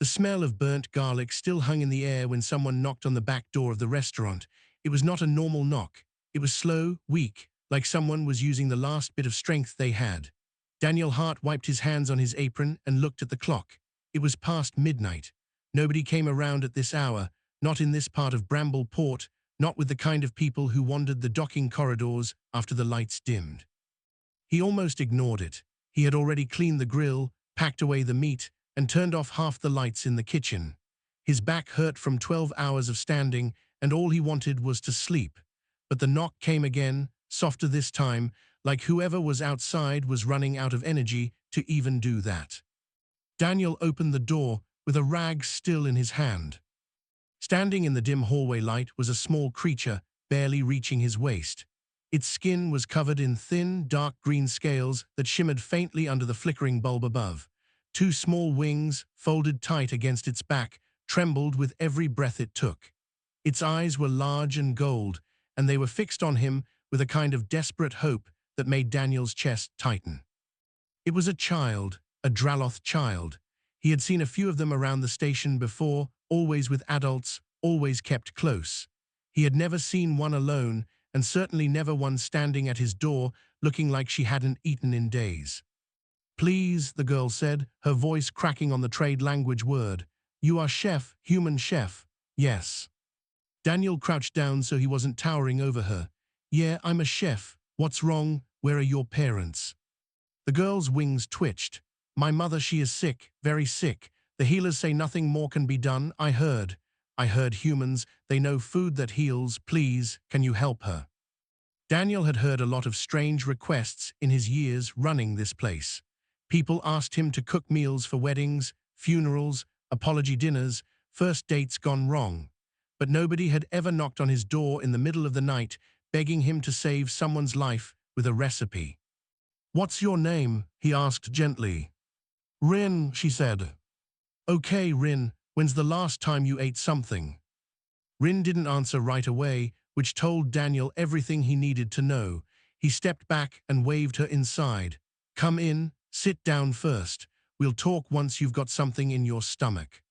The smell of burnt garlic still hung in the air when someone knocked on the back door of the restaurant. It was not a normal knock. It was slow, weak, like someone was using the last bit of strength they had. Daniel Hart wiped his hands on his apron and looked at the clock. It was past midnight. Nobody came around at this hour, not in this part of Bramble Port, not with the kind of people who wandered the docking corridors after the lights dimmed. He almost ignored it. He had already cleaned the grill, packed away the meat, and turned off half the lights in the kitchen. His back hurt from 12 hours of standing, and all he wanted was to sleep. But the knock came again, softer this time, like whoever was outside was running out of energy to even do that. Daniel opened the door with a rag still in his hand. Standing in the dim hallway light was a small creature, barely reaching his waist. Its skin was covered in thin, dark green scales that shimmered faintly under the flickering bulb above. Two small wings, folded tight against its back, trembled with every breath it took. Its eyes were large and gold, and they were fixed on him with a kind of desperate hope that made Daniel's chest tighten. It was a child, a Draloth child. He had seen a few of them around the station before, always with adults, always kept close. He had never seen one alone, and certainly never one standing at his door looking like she hadn't eaten in days. "Please," the girl said, her voice cracking on the trade language word. "You are chef, human chef." "Yes." Daniel crouched down so he wasn't towering over her. "Yeah, I'm a chef. What's wrong? Where are your parents?" The girl's wings twitched. "My mother, she is sick, very sick. The healers say nothing more can be done. I heard humans, they know food that heals. Please, can you help her?" Daniel had heard a lot of strange requests in his years running this place. People asked him to cook meals for weddings, funerals, apology dinners, first dates gone wrong. But nobody had ever knocked on his door in the middle of the night, begging him to save someone's life with a recipe. "What's your name?" he asked gently. "Rin," she said. "Okay, Rin, when's the last time you ate something?" Rin didn't answer right away, which told Daniel everything he needed to know. He stepped back and waved her inside. "Come in, sit down first. We'll talk once you've got something in your stomach."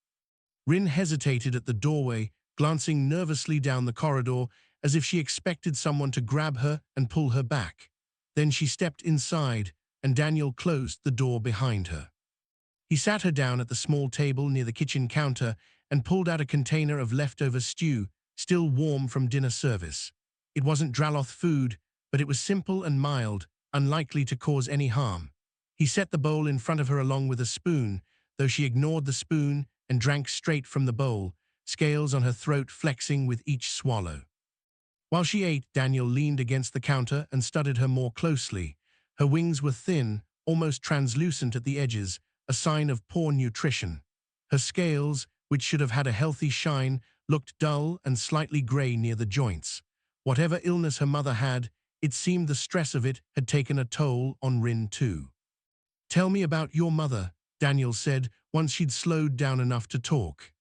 Rin hesitated at the doorway, glancing nervously down the corridor as if she expected someone to grab her and pull her back. Then she stepped inside, and Daniel closed the door behind her. He sat her down at the small table near the kitchen counter and pulled out a container of leftover stew, still warm from dinner service. It wasn't Draloth food, but it was simple and mild, unlikely to cause any harm. He set the bowl in front of her along with a spoon, though she ignored the spoon and drank straight from the bowl, scales on her throat flexing with each swallow. While she ate, Daniel leaned against the counter and studied her more closely. Her wings were thin, almost translucent at the edges, a sign of poor nutrition. Her scales, which should have had a healthy shine, looked dull and slightly gray near the joints. Whatever illness her mother had, it seemed the stress of it had taken a toll on Rin too. "Tell me about your mother," Daniel said, once she'd slowed down enough to talk.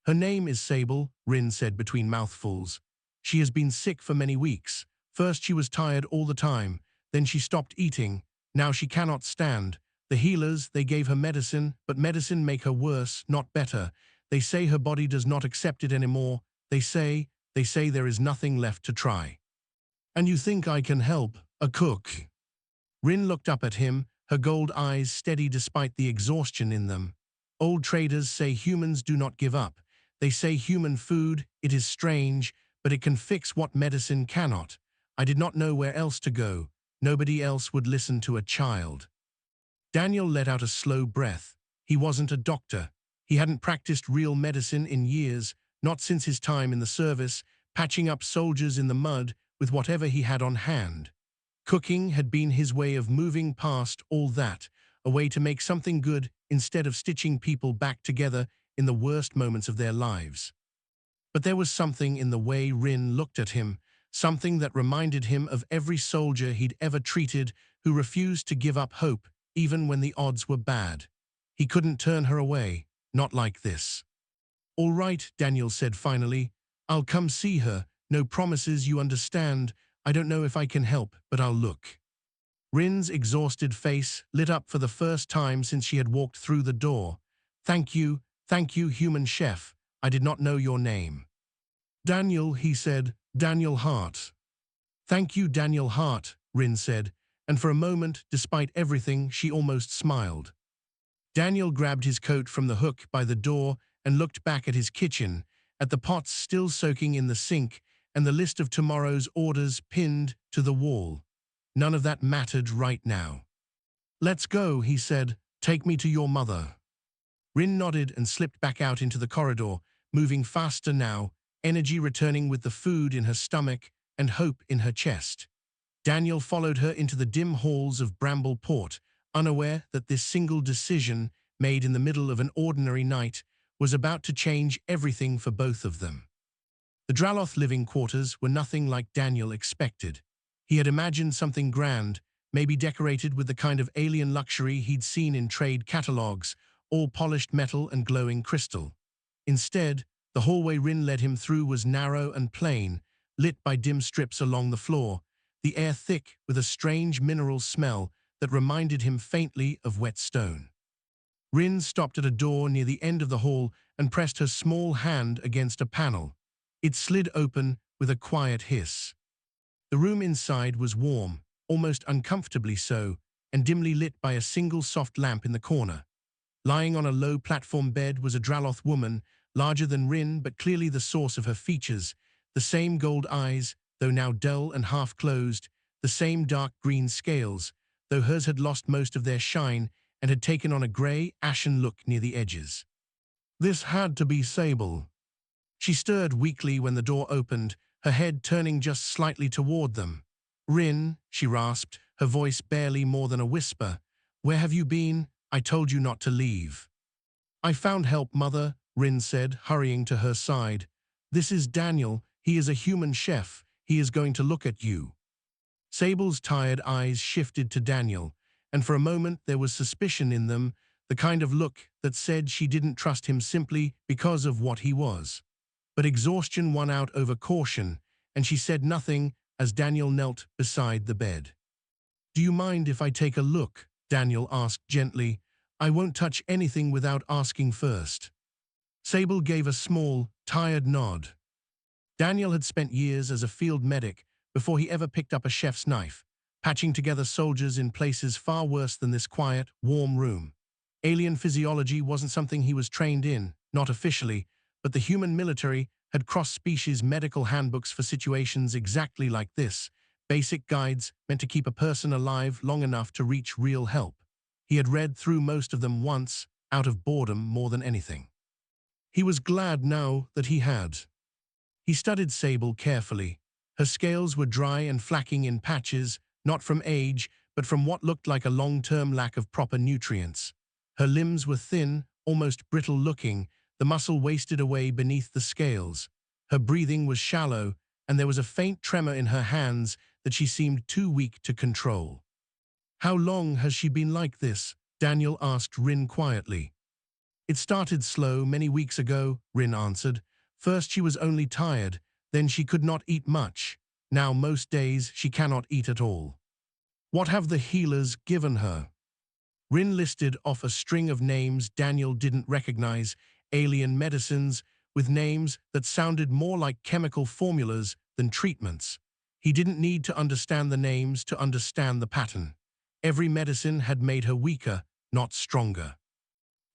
"Her name is Sable," Rin said between mouthfuls. "She has been sick for many weeks. First she was tired all the time, then she stopped eating. Now she cannot stand. The healers, they gave her medicine, but medicine make her worse, not better. They say her body does not accept it anymore. They say there is nothing left to try." "And you think I can help? A cook?" Rin looked up at him, her gold eyes steady despite the exhaustion in them. "Old traders say humans do not give up. They say human food, it is strange, but it can fix what medicine cannot. I did not know where else to go. Nobody else would listen to a child." Daniel let out a slow breath. He wasn't a doctor. He hadn't practiced real medicine in years, not since his time in the service, patching up soldiers in the mud with whatever he had on hand. Cooking had been his way of moving past all that, a way to make something good instead of stitching people back together in the worst moments of their lives. But there was something in the way Rin looked at him, something that reminded him of every soldier he'd ever treated who refused to give up hope even when the odds were bad. He couldn't turn her away, not like this. "All right," Daniel said finally. "I'll come see her. No promises, you understand. I don't know if I can help, but I'll look." Rin's exhausted face lit up for the first time since she had walked through the door. "Thank you, Thank you, human chef. I did not know your name. Daniel, he said. Daniel Hart. Thank you, Daniel Hart, Rin said, and for a moment, despite everything, she almost smiled. Daniel grabbed his coat from the hook by the door and looked back at his kitchen, at the pots still soaking in the sink and the list of tomorrow's orders pinned to the wall. None of that mattered right now. Let's go, he said. Take me to your mother. Rin nodded and slipped back out into the corridor, moving faster now, energy returning with the food in her stomach and hope in her chest. Daniel followed her into the dim halls of Bramble Port, unaware that this single decision, made in the middle of an ordinary night, was about to change everything for both of them. The Draloth living quarters were nothing like Daniel expected. He had imagined something grand, maybe decorated with the kind of alien luxury he'd seen in trade catalogues, all polished metal and glowing crystal. Instead, the hallway Rin led him through was narrow and plain, lit by dim strips along the floor, the air thick with a strange mineral smell that reminded him faintly of wet stone. Rin stopped at a door near the end of the hall and pressed her small hand against a panel. It slid open with a quiet hiss. The room inside was warm, almost uncomfortably so, and dimly lit by a single soft lamp in the corner. Lying on a low platform bed was a Draloth woman, larger than Rin but clearly the source of her features, the same gold eyes, though now dull and half-closed, the same dark green scales, though hers had lost most of their shine and had taken on a grey, ashen look near the edges. This had to be Sable. She stirred weakly when the door opened, her head turning just slightly toward them. Rin, she rasped, her voice barely more than a whisper. Where have you been? I told you not to leave. I found help, Mother, Rin said, hurrying to her side. This is Daniel. He is a human chef. He is going to look at you. Sable's tired eyes shifted to Daniel, and for a moment there was suspicion in them, the kind of look that said she didn't trust him simply because of what he was. But exhaustion won out over caution, and she said nothing as Daniel knelt beside the bed. Do you mind if I take a look? Daniel asked gently. I won't touch anything without asking first. Sable gave a small, tired nod. Daniel had spent years as a field medic before he ever picked up a chef's knife, patching together soldiers in places far worse than this quiet, warm room. Alien physiology wasn't something he was trained in, not officially, but the human military had cross-species medical handbooks for situations exactly like this, basic guides meant to keep a person alive long enough to reach real help. He had read through most of them once, out of boredom more than anything. He was glad now that he had. He studied Sable carefully. Her scales were dry and flacking in patches, not from age, but from what looked like a long-term lack of proper nutrients. Her limbs were thin, almost brittle-looking, the muscle wasted away beneath the scales. Her breathing was shallow, and there was a faint tremor in her hands that she seemed too weak to control. How long has she been like this? Daniel asked Rin quietly. It started slow many weeks ago, Rin answered. First she was only tired, then she could not eat much. Now most days she cannot eat at all. What have the healers given her? Rin listed off a string of names Daniel didn't recognize, alien medicines with names that sounded more like chemical formulas than treatments. He didn't need to understand the names to understand the pattern. Every medicine had made her weaker, not stronger.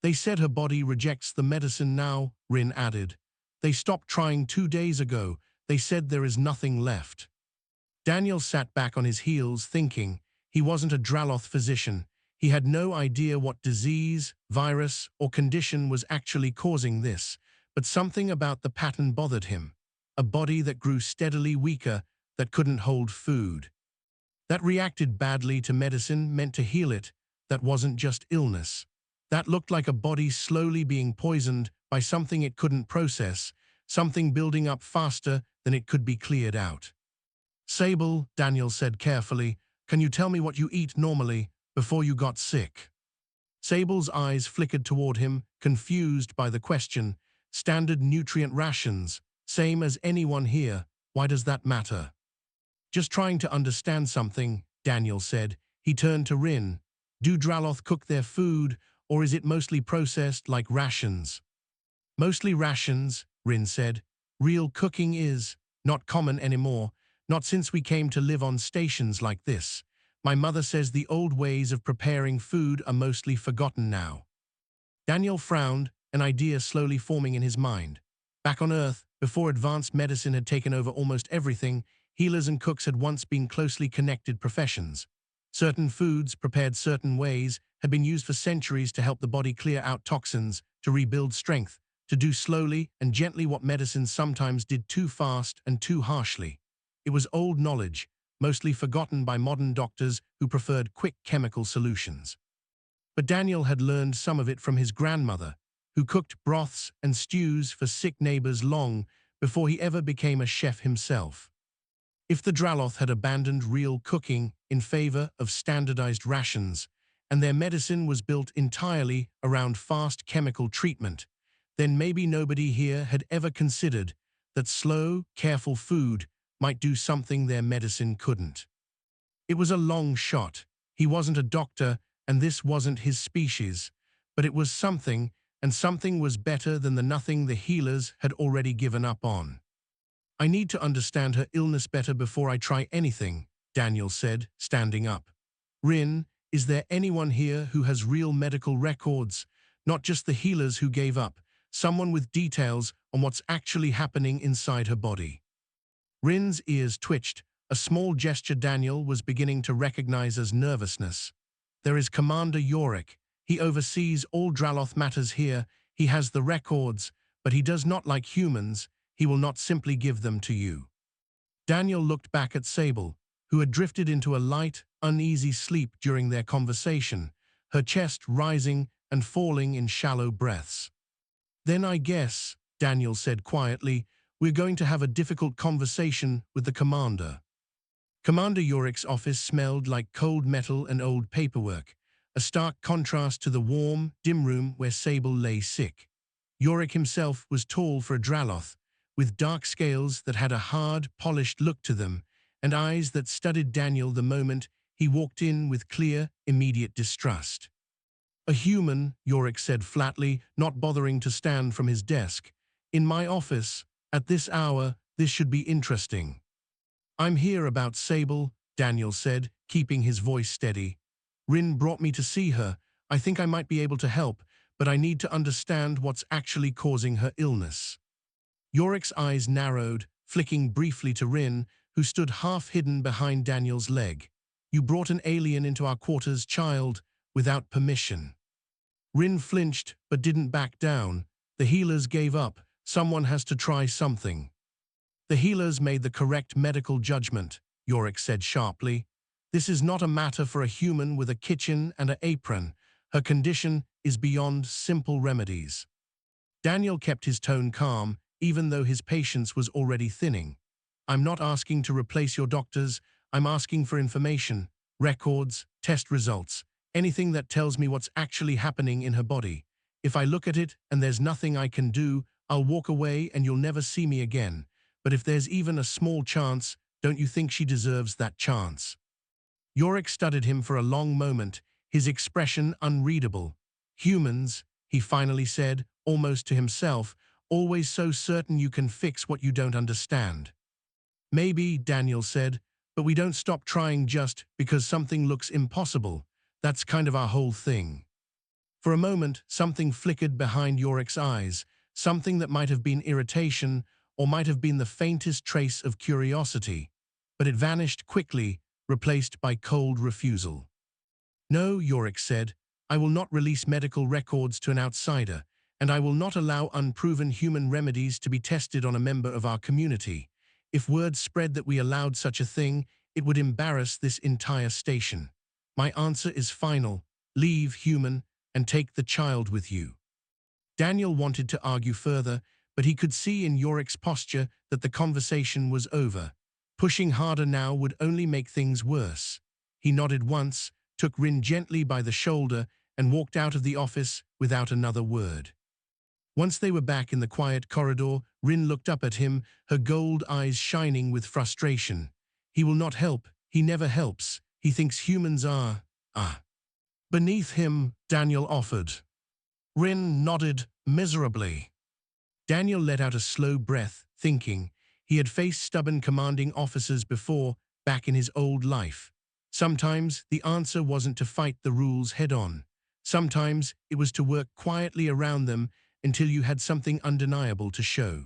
They said her body rejects the medicine now, Rin added. They stopped trying 2 days ago. They said there is nothing left. Daniel sat back on his heels thinking. He wasn't a Draloth physician. He had no idea what disease, virus, or condition was actually causing this, but something about the pattern bothered him. A body that grew steadily weaker, that couldn't hold food. That reacted badly to medicine meant to heal it. That wasn't just illness. That looked like a body slowly being poisoned by something it couldn't process, something building up faster than it could be cleared out. Sable, Daniel said carefully, can you tell me what you eat normally before you got sick? Sable's eyes flickered toward him, confused by the question. Standard nutrient rations, same as anyone here. Why does that matter? Just trying to understand something, Daniel said. He turned to Rin. Do Draloth cook their food, or is it mostly processed like rations? Mostly rations, Rin said. Real cooking is not common anymore, not since we came to live on stations like this. My mother says the old ways of preparing food are mostly forgotten now. Daniel frowned, an idea slowly forming in his mind. Back on Earth, before advanced medicine had taken over almost everything, healers and cooks had once been closely connected professions. Certain foods, prepared certain ways, had been used for centuries to help the body clear out toxins, to rebuild strength, to do slowly and gently what medicine sometimes did too fast and too harshly. It was old knowledge, mostly forgotten by modern doctors who preferred quick chemical solutions. But Daniel had learned some of it from his grandmother, who cooked broths and stews for sick neighbors long before he ever became a chef himself. If the Draloth had abandoned real cooking in favor of standardized rations, and their medicine was built entirely around fast chemical treatment, then maybe nobody here had ever considered that slow, careful food might do something their medicine couldn't. It was a long shot. He wasn't a doctor, and this wasn't his species, but it was something, and something was better than the nothing the healers had already given up on. I need to understand her illness better before I try anything, Daniel said, standing up. Rin, is there anyone here who has real medical records, not just the healers who gave up, someone with details on what's actually happening inside her body? Rin's ears twitched, a small gesture Daniel was beginning to recognize as nervousness. There is Commander Yorick. He oversees all Draloth matters here. He has the records, but he does not like humans. He will not simply give them to you. Daniel looked back at Sable, who had drifted into a light, uneasy sleep during their conversation, her chest rising and falling in shallow breaths. Then I guess, Daniel said quietly, we're going to have a difficult conversation with the commander. Commander Yorick's office smelled like cold metal and old paperwork, a stark contrast to the warm, dim room where Sable lay sick. Yorick himself was tall for a Draloth, with dark scales that had a hard, polished look to them, and eyes that studied Daniel the moment he walked in with clear, immediate distrust. A human, Yorick said flatly, not bothering to stand from his desk. In my office, at this hour, this should be interesting. I'm here about Sable, Daniel said, keeping his voice steady. Rin brought me to see her. I think I might be able to help, but I need to understand what's actually causing her illness. Yorick's eyes narrowed, flicking briefly to Rin, who stood half-hidden behind Daniel's leg. You brought an alien into our quarters, child, without permission. Rin flinched, but didn't back down. The healers gave up. Someone has to try something. The healers made the correct medical judgment, Yorick said sharply. This is not a matter for a human with a kitchen and an apron. Her condition is beyond simple remedies. Daniel kept his tone calm, even though his patience was already thinning. I'm not asking to replace your doctors. I'm asking for information, records, test results, anything that tells me what's actually happening in her body. If I look at it and there's nothing I can do, I'll walk away and you'll never see me again. But if there's even a small chance, don't you think she deserves that chance? Yorick studied him for a long moment, his expression unreadable. Humans, he finally said, almost to himself, always so certain you can fix what you don't understand. Maybe, Daniel said, but we don't stop trying just because something looks impossible. That's kind of our whole thing. For a moment, something flickered behind Yorick's eyes, something that might have been irritation or might have been the faintest trace of curiosity, but it vanished quickly, replaced by cold refusal. No, Yorick said, I will not release medical records to an outsider, and I will not allow unproven human remedies to be tested on a member of our community. If word spread that we allowed such a thing, it would embarrass this entire station. My answer is final. Leave, human, and take the child with you. Daniel wanted to argue further, but he could see in Yorick's posture that the conversation was over. Pushing harder now would only make things worse. He nodded once, took Rin gently by the shoulder, and walked out of the office without another word. Once they were back in the quiet corridor, Rin looked up at him, her gold eyes shining with frustration. He will not help. He never helps. He thinks humans are, beneath him, Daniel offered. Rin nodded miserably. Daniel let out a slow breath, thinking. He had faced stubborn commanding officers before, back in his old life. Sometimes the answer wasn't to fight the rules head-on. Sometimes it was to work quietly around them until you had something undeniable to show.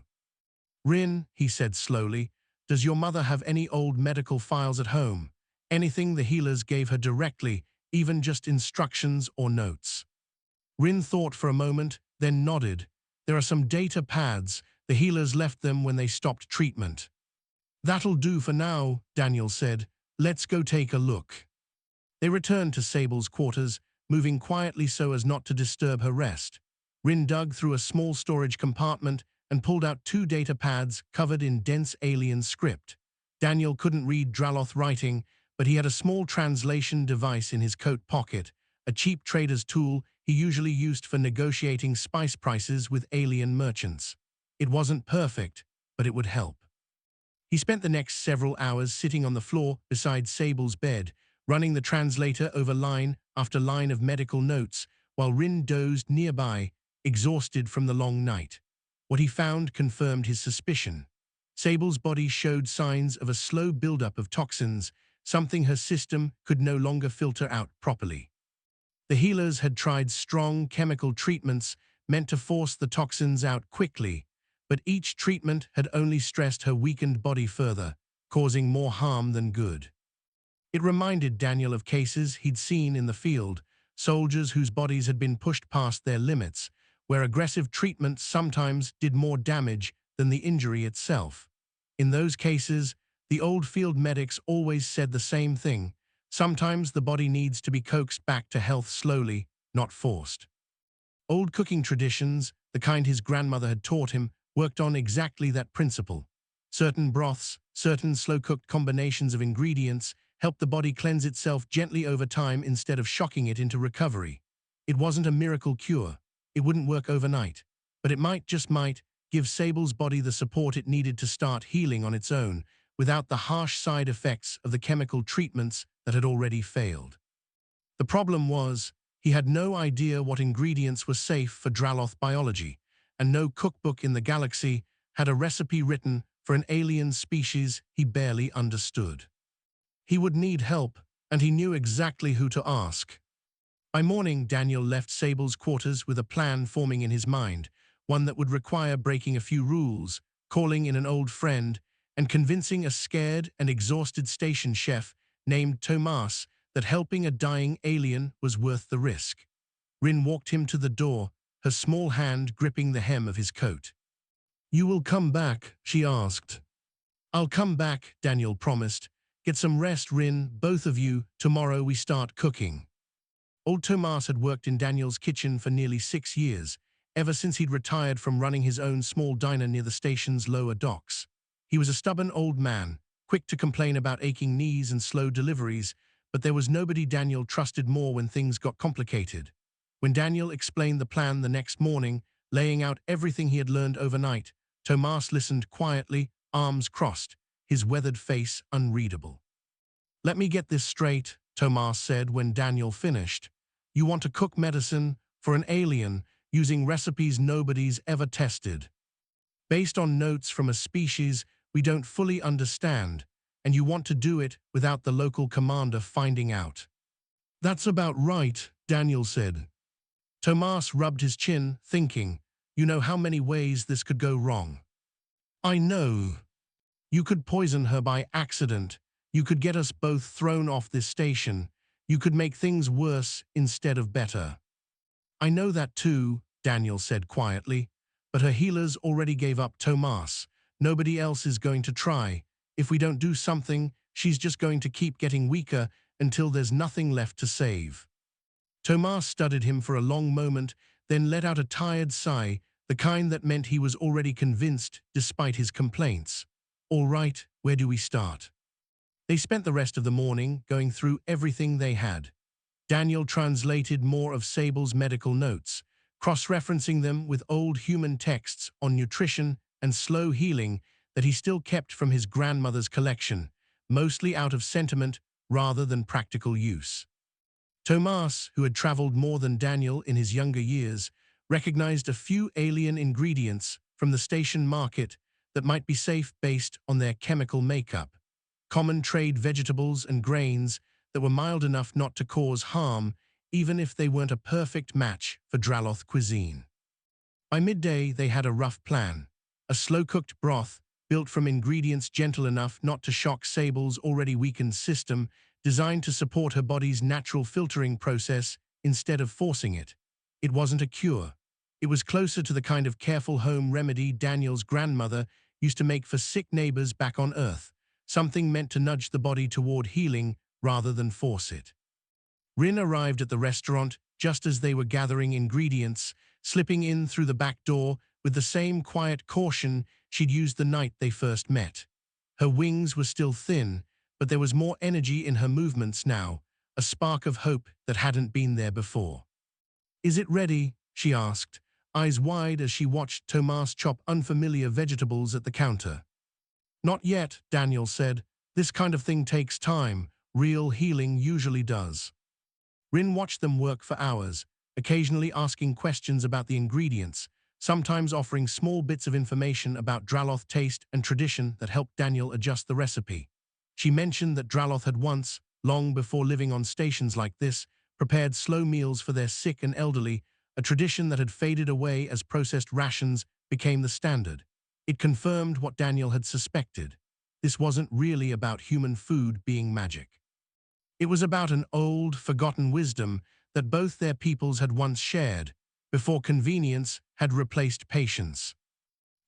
Rin, he said slowly, does your mother have any old medical files at home? Anything the healers gave her directly, even just instructions or notes? Rin thought for a moment, then nodded. There are some data pads. The healers left them when they stopped treatment. That'll do for now, Daniel said. Let's go take a look. They returned to Sable's quarters, moving quietly so as not to disturb her rest. Rin dug through a small storage compartment and pulled out 2 data pads covered in dense alien script. Daniel couldn't read Draloth writing, but he had a small translation device in his coat pocket, a cheap trader's tool he usually used for negotiating spice prices with alien merchants. It wasn't perfect, but it would help. He spent the next several hours sitting on the floor beside Sable's bed, running the translator over line after line of medical notes, while Rin dozed nearby, exhausted from the long night. What he found confirmed his suspicion. Sable's body showed signs of a slow buildup of toxins, something her system could no longer filter out properly. The healers had tried strong chemical treatments meant to force the toxins out quickly, but each treatment had only stressed her weakened body further, causing more harm than good. It reminded Daniel of cases he'd seen in the field, soldiers whose bodies had been pushed past their limits, where aggressive treatment sometimes did more damage than the injury itself. In those cases, the old field medics always said the same thing. Sometimes the body needs to be coaxed back to health slowly, not forced. Old cooking traditions, the kind his grandmother had taught him, worked on exactly that principle. Certain broths, certain slow-cooked combinations of ingredients helped the body cleanse itself gently over time instead of shocking it into recovery. It wasn't a miracle cure. It wouldn't work overnight, but it might, just might, give Sable's body the support it needed to start healing on its own, without the harsh side effects of the chemical treatments that had already failed. The problem was, he had no idea what ingredients were safe for Draloth biology, and no cookbook in the galaxy had a recipe written for an alien species he barely understood. He would need help, and he knew exactly who to ask. By morning, Daniel left Sable's quarters with a plan forming in his mind, one that would require breaking a few rules, calling in an old friend, and convincing a scared and exhausted station chef named Tomas that helping a dying alien was worth the risk. Rin walked him to the door, her small hand gripping the hem of his coat. "You will come back?" she asked. "I'll come back," Daniel promised. "Get some rest, Rin, both of you. Tomorrow we start cooking." Old Tomas had worked in Daniel's kitchen for nearly 6 years, ever since he'd retired from running his own small diner near the station's lower docks. He was a stubborn old man, quick to complain about aching knees and slow deliveries, but there was nobody Daniel trusted more when things got complicated. When Daniel explained the plan the next morning, laying out everything he had learned overnight, Tomas listened quietly, arms crossed, his weathered face unreadable. "Let me get this straight," Tomas said when Daniel finished. "You want to cook medicine for an alien using recipes nobody's ever tested, based on notes from a species we don't fully understand, and you want to do it without the local commander finding out." "That's about right," Daniel said. Tomas rubbed his chin, thinking, "You know how many ways this could go wrong." "I know. You could poison her by accident. You could get us both thrown off this station. You could make things worse instead of better." "I know that too," Daniel said quietly. "But her healers already gave up Tomas. Nobody else is going to try. If we don't do something, she's just going to keep getting weaker until there's nothing left to save." Tomas studied him for a long moment, then let out a tired sigh, the kind that meant he was already convinced despite his complaints. "All right, where do we start?" They spent the rest of the morning going through everything they had. Daniel translated more of Sable's medical notes, cross-referencing them with old human texts on nutrition and slow healing that he still kept from his grandmother's collection, mostly out of sentiment rather than practical use. Tomas, who had traveled more than Daniel in his younger years, recognized a few alien ingredients from the station market that might be safe based on their chemical makeup. Common trade vegetables and grains that were mild enough not to cause harm, even if they weren't a perfect match for Draloth cuisine. By midday, they had a rough plan. A slow-cooked broth, built from ingredients gentle enough not to shock Sable's already weakened system, designed to support her body's natural filtering process instead of forcing it. It wasn't a cure. It was closer to the kind of careful home remedy Daniel's grandmother used to make for sick neighbors back on Earth, something meant to nudge the body toward healing rather than force it. Rin arrived at the restaurant just as they were gathering ingredients, slipping in through the back door with the same quiet caution she'd used the night they first met. Her wings were still thin, but there was more energy in her movements now, a spark of hope that hadn't been there before. "Is it ready?" she asked, eyes wide as she watched Tomas chop unfamiliar vegetables at the counter. "Not yet," Daniel said. "This kind of thing takes time. Real healing usually does." Rin watched them work for hours, occasionally asking questions about the ingredients, sometimes offering small bits of information about Draloth taste and tradition that helped Daniel adjust the recipe. She mentioned that Draloth had once, long before living on stations like this, prepared slow meals for their sick and elderly, a tradition that had faded away as processed rations became the standard. It confirmed what Daniel had suspected. This wasn't really about human food being magic. It was about an old, forgotten wisdom that both their peoples had once shared, before convenience had replaced patience.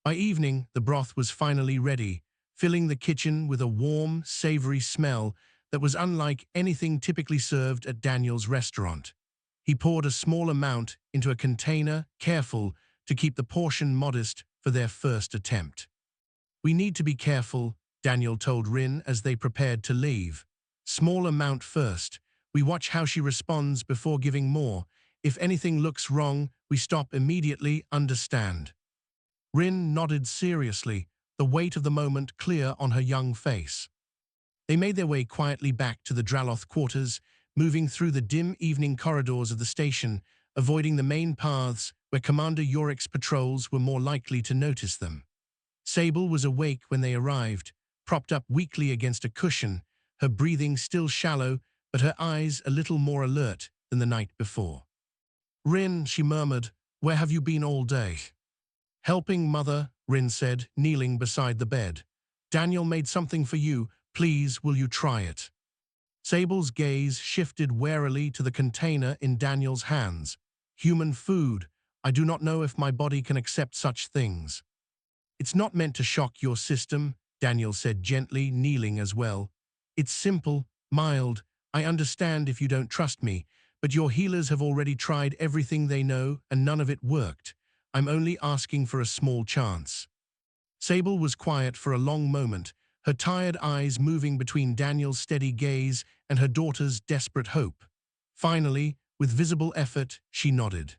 By evening, the broth was finally ready, filling the kitchen with a warm, savory smell that was unlike anything typically served at Daniel's restaurant. He poured a small amount into a container, careful to keep the portion modest for their first attempt. "We need to be careful," Daniel told Rin as they prepared to leave. "Small amount first. We watch how she responds before giving more. If anything looks wrong, we stop immediately, understand?" Rin nodded seriously, the weight of the moment clear on her young face. They made their way quietly back to the Draloth quarters, moving through the dim evening corridors of the station, avoiding the main paths where Commander Yorick's patrols were more likely to notice them. Sable was awake when they arrived, propped up weakly against a cushion, her breathing still shallow, but her eyes a little more alert than the night before. "Rin," she murmured, "where have you been all day?" "Helping, Mother," Rin said, kneeling beside the bed. "Daniel made something for you. Please, will you try it?" Sable's gaze shifted warily to the container in Daniel's hands. "Human food. I do not know if my body can accept such things." "It's not meant to shock your system," Daniel said gently, kneeling as well. "It's simple, mild. I understand if you don't trust me, but your healers have already tried everything they know and none of it worked. I'm only asking for a small chance." Sable was quiet for a long moment, her tired eyes moving between Daniel's steady gaze and her daughter's desperate hope. Finally, with visible effort, she nodded.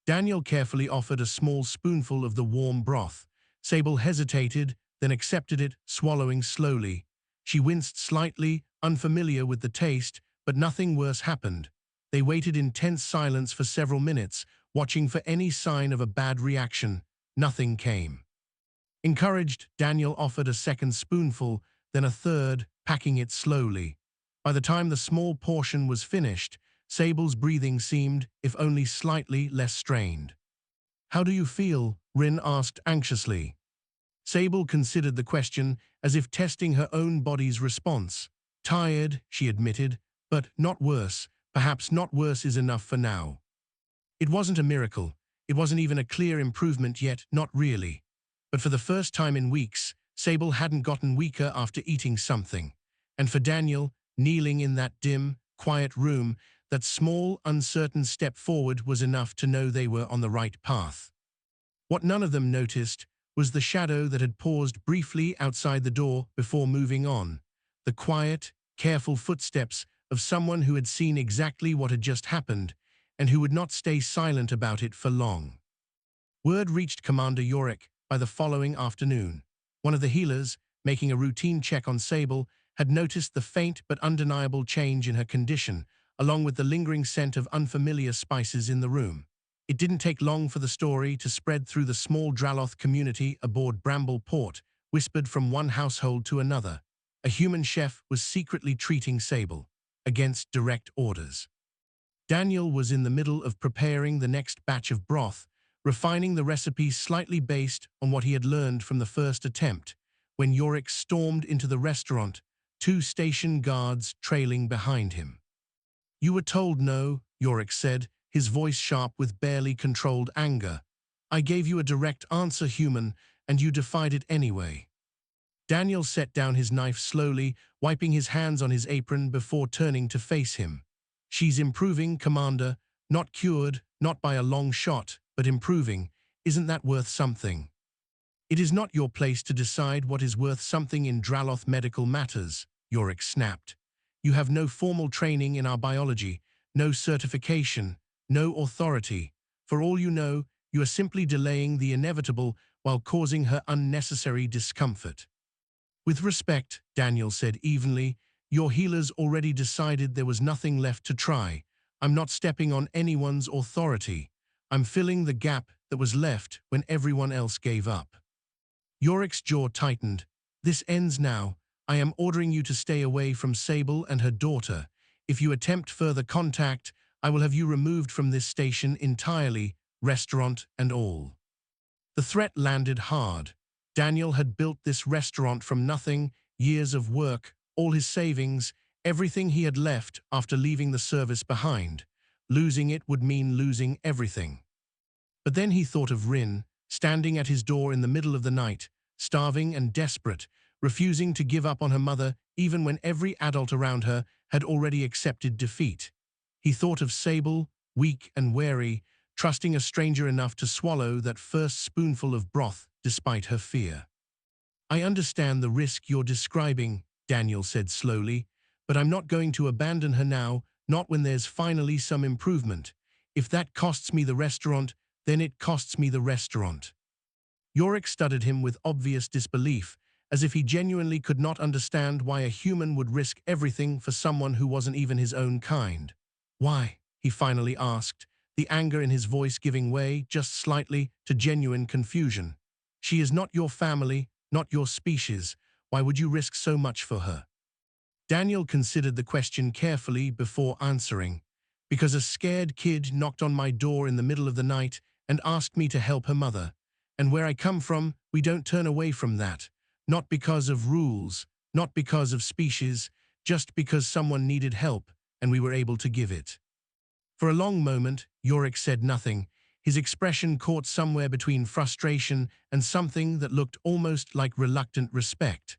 Daniel carefully offered a small spoonful of the warm broth. Sable hesitated, then accepted it, swallowing slowly. She winced slightly, unfamiliar with the taste, but nothing worse happened. They waited in tense silence for several minutes, watching for any sign of a bad reaction. Nothing came. Encouraged, Daniel offered a second spoonful, then a third, packing it slowly. By the time the small portion was finished, Sable's breathing seemed, if only slightly, less strained. "How do you feel?" Rin asked anxiously. Sable considered the question as if testing her own body's response. "Tired," she admitted, "but not worse. Perhaps not worse is enough for now." It wasn't a miracle. It wasn't even a clear improvement yet, not really. But for the first time in weeks, Sable hadn't gotten weaker after eating something. And for Daniel, kneeling in that dim, quiet room, that small, uncertain step forward was enough to know they were on the right path. What none of them noticed was the shadow that had paused briefly outside the door before moving on, the quiet, careful footsteps of someone who had seen exactly what had just happened and who would not stay silent about it for long. Word reached Commander Yorick by the following afternoon. One of the healers, making a routine check on Sable, had noticed the faint but undeniable change in her condition, along with the lingering scent of unfamiliar spices in the room. It didn't take long for the story to spread through the small Draloth community aboard Bramble Port, whispered from one household to another. A human chef was secretly treating Sable, against direct orders. Daniel was in the middle of preparing the next batch of broth, refining the recipe slightly based on what he had learned from the first attempt, when Yorick stormed into the restaurant, two station guards trailing behind him. "You were told no," Yorick said, his voice sharp with barely controlled anger. "I gave you a direct answer, human, and you defied it anyway." Daniel set down his knife slowly, wiping his hands on his apron before turning to face him. "She's improving, Commander. Not cured, not by a long shot, but improving. Isn't that worth something?" "It is not your place to decide what is worth something in Draloth medical matters," Yorick snapped. "You have no formal training in our biology, no certification, no authority. For all you know, you are simply delaying the inevitable while causing her unnecessary discomfort." "With respect," Daniel said evenly, "your healers already decided there was nothing left to try. I'm not stepping on anyone's authority. I'm filling the gap that was left when everyone else gave up." Yorick's jaw tightened. "This ends now. I am ordering you to stay away from Sable and her daughter. If you attempt further contact, I will have you removed from this station entirely, restaurant and all." The threat landed hard. Daniel had built this restaurant from nothing, years of work, all his savings, everything he had left after leaving the service behind. Losing it would mean losing everything. But then he thought of Rin, standing at his door in the middle of the night, starving and desperate, refusing to give up on her mother even when every adult around her had already accepted defeat. He thought of Sable, weak and wary, trusting a stranger enough to swallow that first spoonful of broth despite her fear. "I understand the risk you're describing," Daniel said slowly, "but I'm not going to abandon her now, not when there's finally some improvement. If that costs me the restaurant, then it costs me the restaurant." Yorick studied him with obvious disbelief, as if he genuinely could not understand why a human would risk everything for someone who wasn't even his own kind. "Why?" he finally asked, the anger in his voice giving way, just slightly, to genuine confusion. "She is not your family, not your species. Why would you risk so much for her?" Daniel considered the question carefully before answering. "Because a scared kid knocked on my door in the middle of the night and asked me to help her mother. And where I come from, we don't turn away from that. Not because of rules, not because of species, just because someone needed help and we were able to give it." For a long moment, Yorick said nothing, his expression caught somewhere between frustration and something that looked almost like reluctant respect.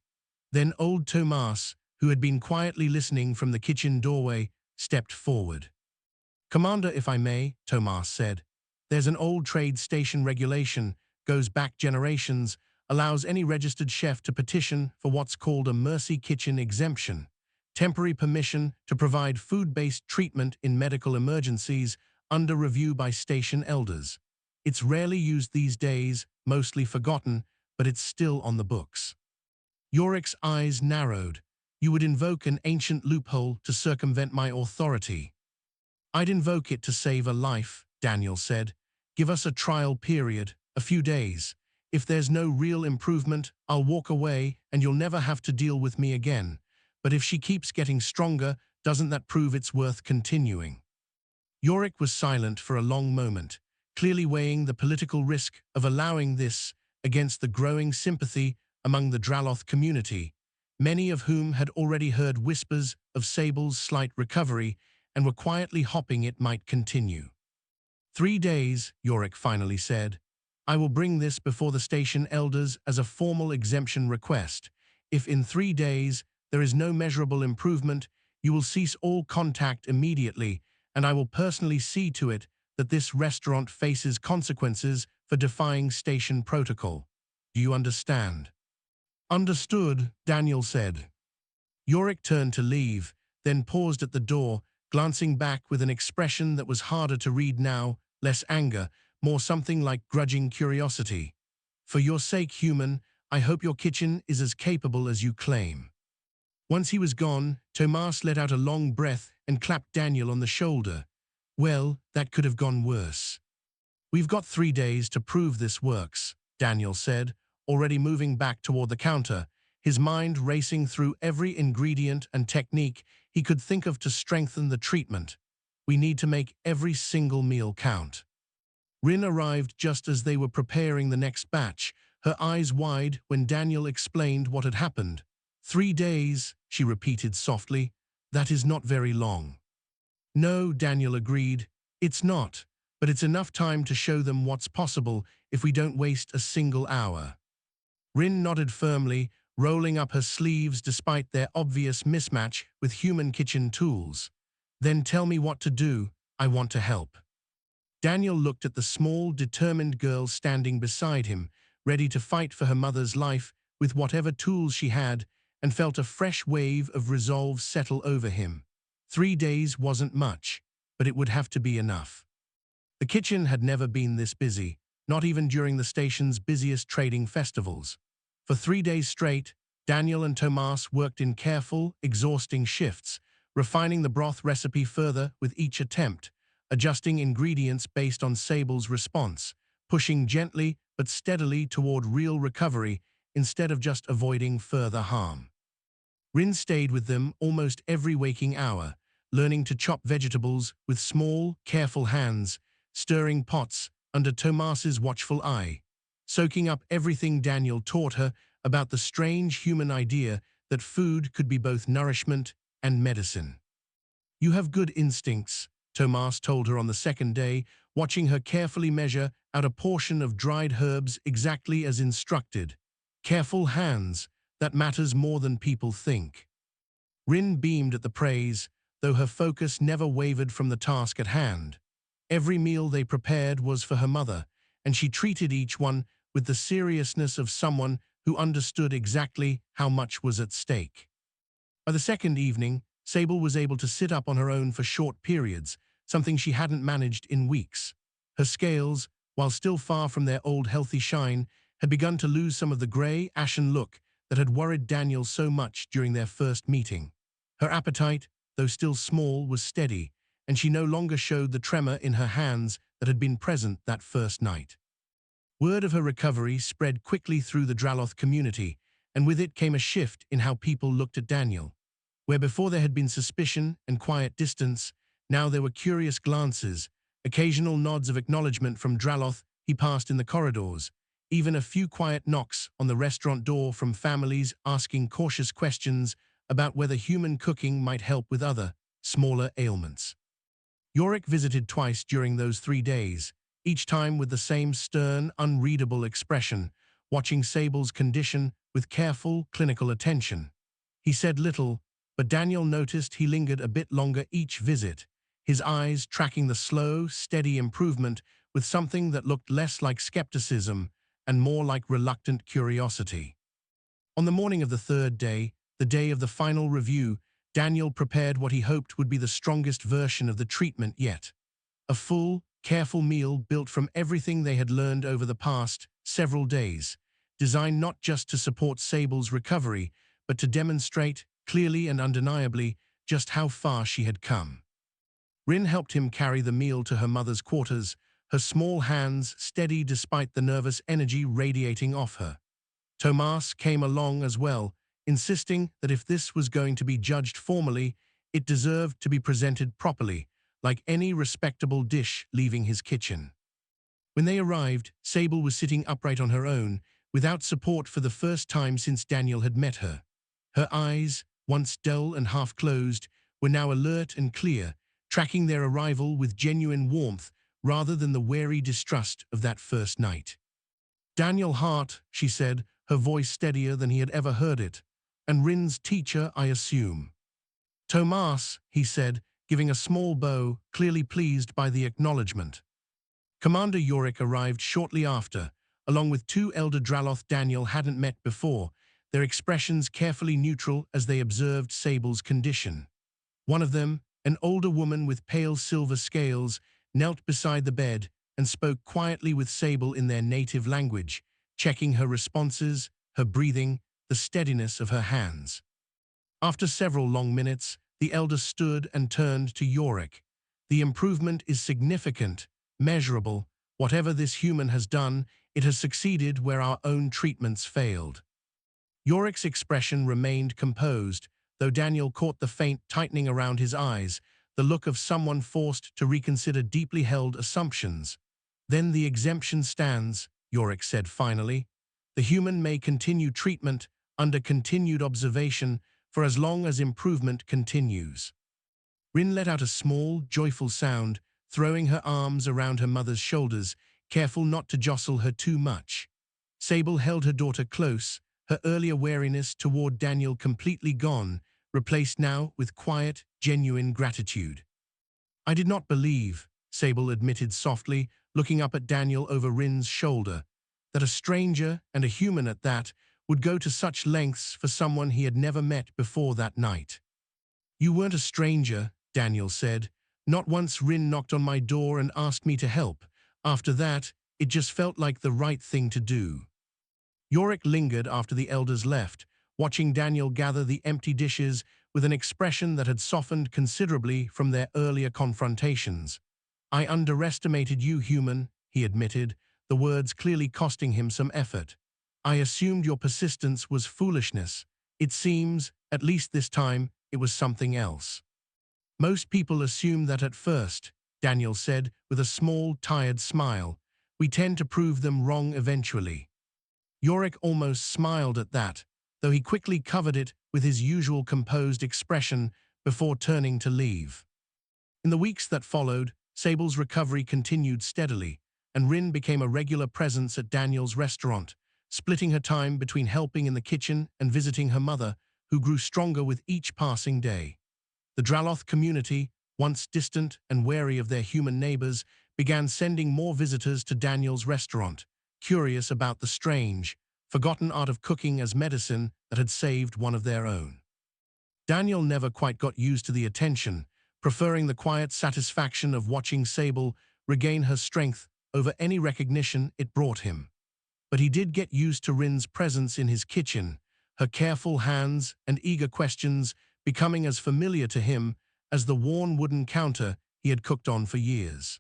Then old Tomas, who had been quietly listening from the kitchen doorway, stepped forward. "Commander, if I may," Tomas said, "there's an old trade station regulation, goes back generations, allows any registered chef to petition for what's called a mercy kitchen exemption, temporary permission to provide food-based treatment in medical emergencies under review by station elders. It's rarely used these days, mostly forgotten, but it's still on the books." Yorick's eyes narrowed. "You would invoke an ancient loophole to circumvent my authority." "I'd invoke it to save a life," Daniel said. "Give us a trial period, a few days. If there's no real improvement, I'll walk away and you'll never have to deal with me again. But if she keeps getting stronger, doesn't that prove it's worth continuing?" Yorick was silent for a long moment, clearly weighing the political risk of allowing this against the growing sympathy among the Draloth community, many of whom had already heard whispers of Sable's slight recovery and were quietly hoping it might continue. 3 days, Yorick finally said. "I will bring this before the station elders as a formal exemption request. If in 3 days there is no measurable improvement, you will cease all contact immediately, and I will personally see to it that this restaurant faces consequences for defying station protocol. Do you understand?" "Understood," Daniel said. Yorick turned to leave, then paused at the door, glancing back with an expression that was harder to read now, less anger, more something like grudging curiosity. "For your sake, human, I hope your kitchen is as capable as you claim." Once he was gone, Tomas let out a long breath and clapped Daniel on the shoulder. "Well, that could have gone worse." "We've got 3 days to prove this works," Daniel said, already moving back toward the counter, his mind racing through every ingredient and technique he could think of to strengthen the treatment. "We need to make every single meal count." Rin arrived just as they were preparing the next batch, her eyes wide when Daniel explained what had happened. 3 days, she repeated softly. "That is not very long." "No," Daniel agreed. "It's not, but it's enough time to show them what's possible if we don't waste a single hour." Rin nodded firmly, rolling up her sleeves despite their obvious mismatch with human kitchen tools. "Then tell me what to do. I want to help." Daniel looked at the small, determined girl standing beside him, ready to fight for her mother's life with whatever tools she had, and felt a fresh wave of resolve settle over him. 3 days wasn't much, but it would have to be enough. The kitchen had never been this busy, not even during the station's busiest trading festivals. For 3 days straight, Daniel and Tomas worked in careful, exhausting shifts, refining the broth recipe further with each attempt, adjusting ingredients based on Sable's response, pushing gently but steadily toward real recovery instead of just avoiding further harm. Rin stayed with them almost every waking hour, learning to chop vegetables with small, careful hands, stirring pots under Tomas's watchful eye, soaking up everything Daniel taught her about the strange human idea that food could be both nourishment and medicine. "You have good instincts," Tomas told her on the second day, watching her carefully measure out a portion of dried herbs exactly as instructed. "Careful hands, that matters more than people think." Rin beamed at the praise, though her focus never wavered from the task at hand. Every meal they prepared was for her mother, and she treated each one with the seriousness of someone who understood exactly how much was at stake. By the second evening, Sable was able to sit up on her own for short periods, something she hadn't managed in weeks. Her scales, while still far from their old healthy shine, had begun to lose some of the grey, ashen look that had worried Daniel so much during their first meeting. Her appetite, though still small, was steady, and she no longer showed the tremor in her hands that had been present that first night. Word of her recovery spread quickly through the Draloth community, and with it came a shift in how people looked at Daniel. Where before there had been suspicion and quiet distance, now there were curious glances, occasional nods of acknowledgement from Draloth he passed in the corridors, even a few quiet knocks on the restaurant door from families asking cautious questions about whether human cooking might help with other, smaller ailments. Yorick visited twice during those 3 days, each time with the same stern, unreadable expression, watching Sable's condition with careful, clinical attention. He said little, but Daniel noticed he lingered a bit longer each visit, his eyes tracking the slow, steady improvement with something that looked less like skepticism and more like reluctant curiosity. On the morning of the third day, the day of the final review, Daniel prepared what he hoped would be the strongest version of the treatment yet. A full, careful meal built from everything they had learned over the past several days, designed not just to support Sable's recovery, but to demonstrate, clearly and undeniably, just how far she had come. Rin helped him carry the meal to her mother's quarters, her small hands steady despite the nervous energy radiating off her. Tomas came along as well, insisting that if this was going to be judged formally, it deserved to be presented properly, like any respectable dish leaving his kitchen. When they arrived, Sable was sitting upright on her own, without support for the first time since Daniel had met her. Her eyes, once dull and half-closed, were now alert and clear, tracking their arrival with genuine warmth rather than the wary distrust of that first night. "Daniel Hart," she said, her voice steadier than he had ever heard it. "And Rin's teacher, I assume." "Tomas," he said, giving a small bow, clearly pleased by the acknowledgement. Commander Yorick arrived shortly after, along with two elder Draloth Daniel hadn't met before, their expressions carefully neutral as they observed Sable's condition. One of them, an older woman with pale silver scales, knelt beside the bed and spoke quietly with Sable in their native language, checking her responses, her breathing, the steadiness of her hands. After several long minutes, the elder stood and turned to Yorick. "The improvement is significant, measurable. Whatever this human has done, it has succeeded where our own treatments failed. Yorik's expression remained composed, though Daniel caught the faint tightening around his eyes, the look of someone forced to reconsider deeply held assumptions. Then the exemption stands, Yorik said finally. The human may continue treatment under continued observation for as long as improvement continues. Rin let out a small, joyful sound, throwing her arms around her mother's shoulders, careful not to jostle her too much. Sable held her daughter close, her earlier wariness toward Daniel completely gone, replaced now with quiet, genuine gratitude. I did not believe, Sable admitted softly, looking up at Daniel over Rin's shoulder, that a stranger, and a human at that, would go to such lengths for someone he had never met before that night. You weren't a stranger, Daniel said. Not once Rin knocked on my door and asked me to help. After that, it just felt like the right thing to do. Yorick lingered after the elders left, watching Daniel gather the empty dishes with an expression that had softened considerably from their earlier confrontations. I underestimated you, human, he admitted, the words clearly costing him some effort. I assumed your persistence was foolishness. It seems, at least this time, it was something else. Most people assume that at first, Daniel said with a small, tired smile. We tend to prove them wrong eventually. Yorick almost smiled at that, though he quickly covered it with his usual composed expression before turning to leave. In the weeks that followed, Sable's recovery continued steadily, and Rin became a regular presence at Daniel's restaurant, splitting her time between helping in the kitchen and visiting her mother, who grew stronger with each passing day. The Draloth community, once distant and wary of their human neighbors, began sending more visitors to Daniel's restaurant, curious about the strange, forgotten art of cooking as medicine that had saved one of their own. Daniel never quite got used to the attention, preferring the quiet satisfaction of watching Sable regain her strength over any recognition it brought him. But he did get used to Rin's presence in his kitchen, her careful hands and eager questions becoming as familiar to him as the worn wooden counter he had cooked on for years.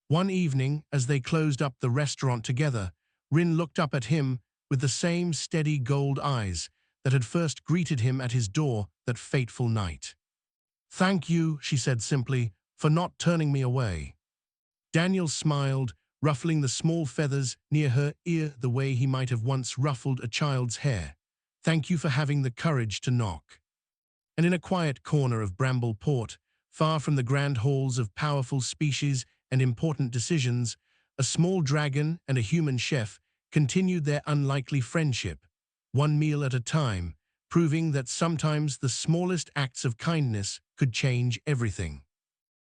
One evening, as they closed up the restaurant together, Rin looked up at him with the same steady gold eyes that had first greeted him at his door that fateful night. Thank you, she said simply, for not turning me away. Daniel smiled, ruffling the small feathers near her ear the way he might have once ruffled a child's hair. Thank you for having the courage to knock. And in a quiet corner of Bramble Port, far from the grand halls of powerful species and important decisions, a small dragon and a human chef continued their unlikely friendship, one meal at a time, proving that sometimes the smallest acts of kindness could change everything.